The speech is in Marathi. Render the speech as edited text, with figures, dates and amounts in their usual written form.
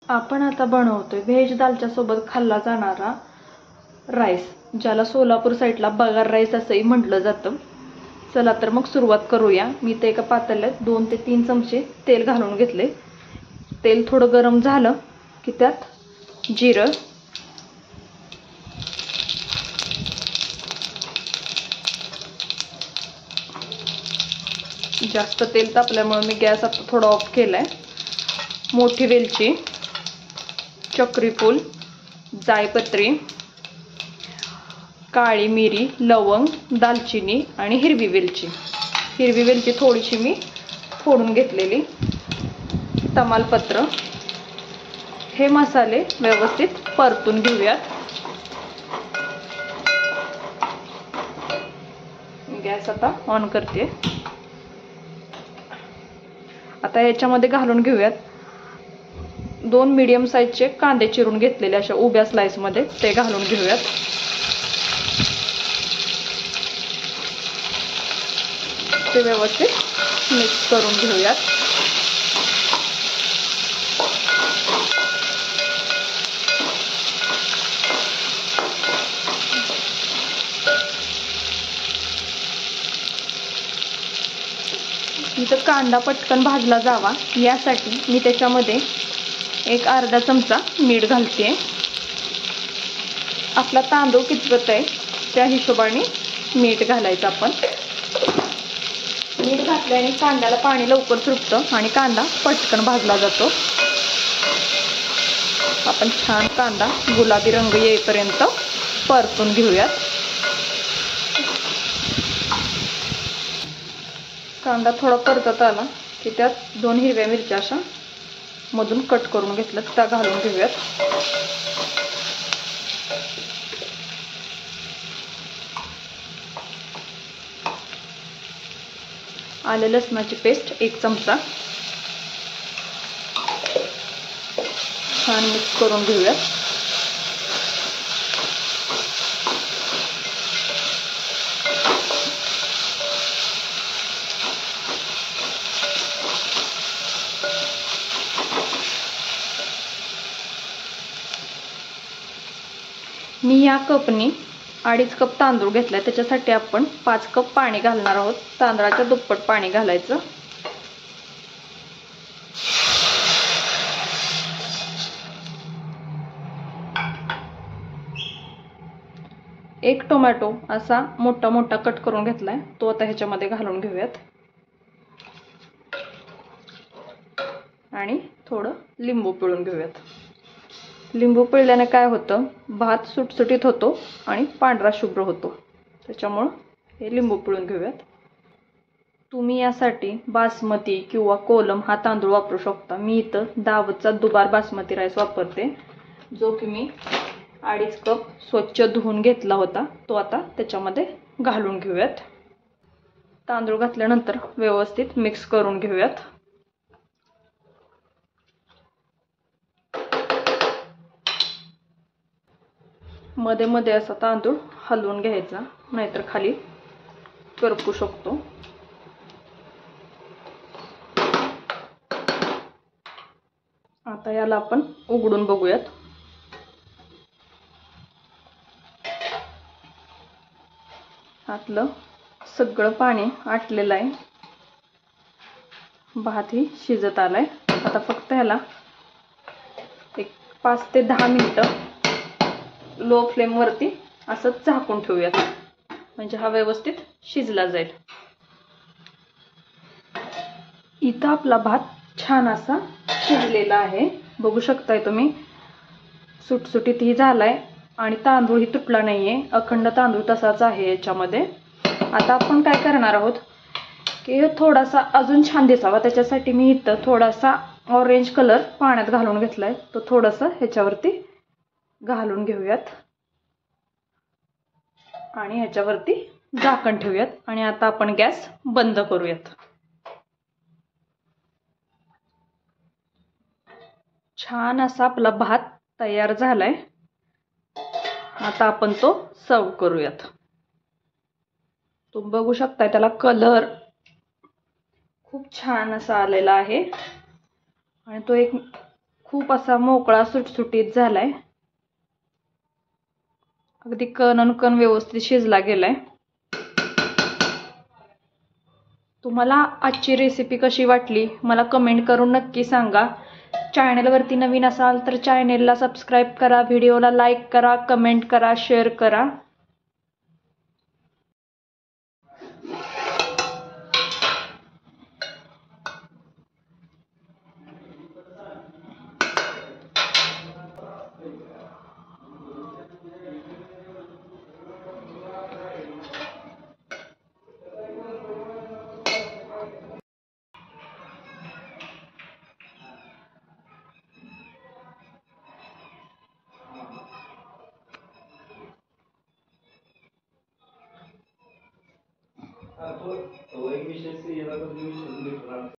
आपण आता बनवतोय व्हेज दालच्या सोबत खाल्ला जाणारा राईस, ज्याला सोलापूर साईडला बगार राईस असंही म्हटलं जातं. चला तर मग सुरुवात करूया. मी ते एका पातेल्यात 2 ते 3 चमचे तेल घालून घेतले. तेल थोडं गरम झालं की त्यात जिरं, जास्त तेल तापल्यामुळे मी गॅस आता थोडा ऑफ केलाय. मोठी वेलची, चक्रीफूल, जायपत्री, काळी मिरी, लवंग, दालचिनी आणि हिरवी वेलची. हिरवी वेलची थोडीशी मी फोडून घेतलेली, तमालपत्र. हे मसाले व्यवस्थित परतून घेऊयात. गॅस आता ऑन करते. आता याच्यामध्ये घालून घेऊयात 2 मीडियम साईजचे कांदे चिरून घेतलेले अशा उभ्या स्लाइस मध्ये, ते घालून घेऊयात. ते व्यवस्थित मिक्स करून घेऊयात. इथं कांदा पटकन भाजला जावा यासाठी मी त्याच्यामध्ये एक अर्धा चमचा मीठ घालते. आपला तांदूळ कितपत आहे त्या हिशोबाने मीठ घालायचं आपण. मीठ घातल्याने कांद्याला पाणी लवकर सुटतं आणि कांदा पटकन भाजला जातो. आपण छान कांदा गुलाबी रंग येईपर्यंत परतून घेऊयात. कांदा थोडा परतत आला की त्यात 2 हिरव्या मिरच्या अशा मधून कट करून घेतल्यात त्या घालून घेऊयात. आले लसणाची पेस्ट 1 चमचा छान मिक्स करून घेऊयात. मी या कपनी 2.5 कप तांदूळ घेतलाय, त्याच्यासाठी आपण 5 कप पाणी घालणार आहोत. तांदळाच्या दुप्पट पाणी घालायचं. एक टोमॅटो असा मोठा मोठा कट करून घेतलाय, तो आता ह्याच्यामध्ये घालून घेऊयात. आणि थोडं लिंबू पिळून घेऊयात. लिंबू पिळल्याने काय होतं, भात सुटसुटीत होतो आणि पांढरा शुभ्र होतो. त्याच्यामुळे हे लिंबू पिळून घेऊयात. तुम्ही यासाठी बासमती किंवा कोलम हा तांदूळ वापरू शकता. मी इथं दावतचा दुबार बासमती राईस वापरते, जो की मी 2.5 कप स्वच्छ धुवून घेतला होता. तो आता त्याच्यामध्ये घालून घेऊयात. तांदूळ घातल्यानंतर व्यवस्थित मिक्स करून घेऊयात. मध्ये मध्ये असा तांदूळ हलवून घ्यायचा, नाहीतर खाली करपू शकतो. आता याला आपण उघडून बघूयात. आतलं सगळं पाणी आटलेलं आहे. भातही शिजत आलाय. आता फक्त ह्याला एक 5 ते 10 मिनिटं लो फ्लेम वरती असं झाकून ठेवूयात, म्हणजे हा व्यवस्थित शिजला जाईल. इथं आपला भात छान असा शिजलेला आहे, बघू शकताय तुम्ही. सुटसुटीतही झालाय आणि तांदूळही तुटला नाहीये, अखंड तांदूळ तसाच आहे याच्यामध्ये. आता आपण काय करणार आहोत की थोडासा अजून छान दिसावा, त्याच्यासाठी मी इथं थोडासा ऑरेंज कलर पाण्यात घालून घेतलाय. तो थोडासा ह्याच्यावरती घालून घेऊयात आणि ह्याच्यावरती झाकण ठेवूयात. आणि आता आपण गॅस बंद करूयात. छान असा आपला भात तयार झालाय. आता आपण तो सर्व करूयात. तुम्ही बघू शकता त्याला कलर खूप छान असा आलेला आहे आणि तो एक खूप असा मोकळा सुटसुटीत झालाय. अगदी कण आणि कण व्यवस्थित शिजला गेलाय. तुम्हाला आजची रेसिपी कशी वाटली मला कमेंट करून नक्की सांगा. चॅनलवरती नवीन असाल तर चॅनलला सबस्क्राईब करा, व्हिडिओला लाईक करा, कमेंट करा, शेअर करा.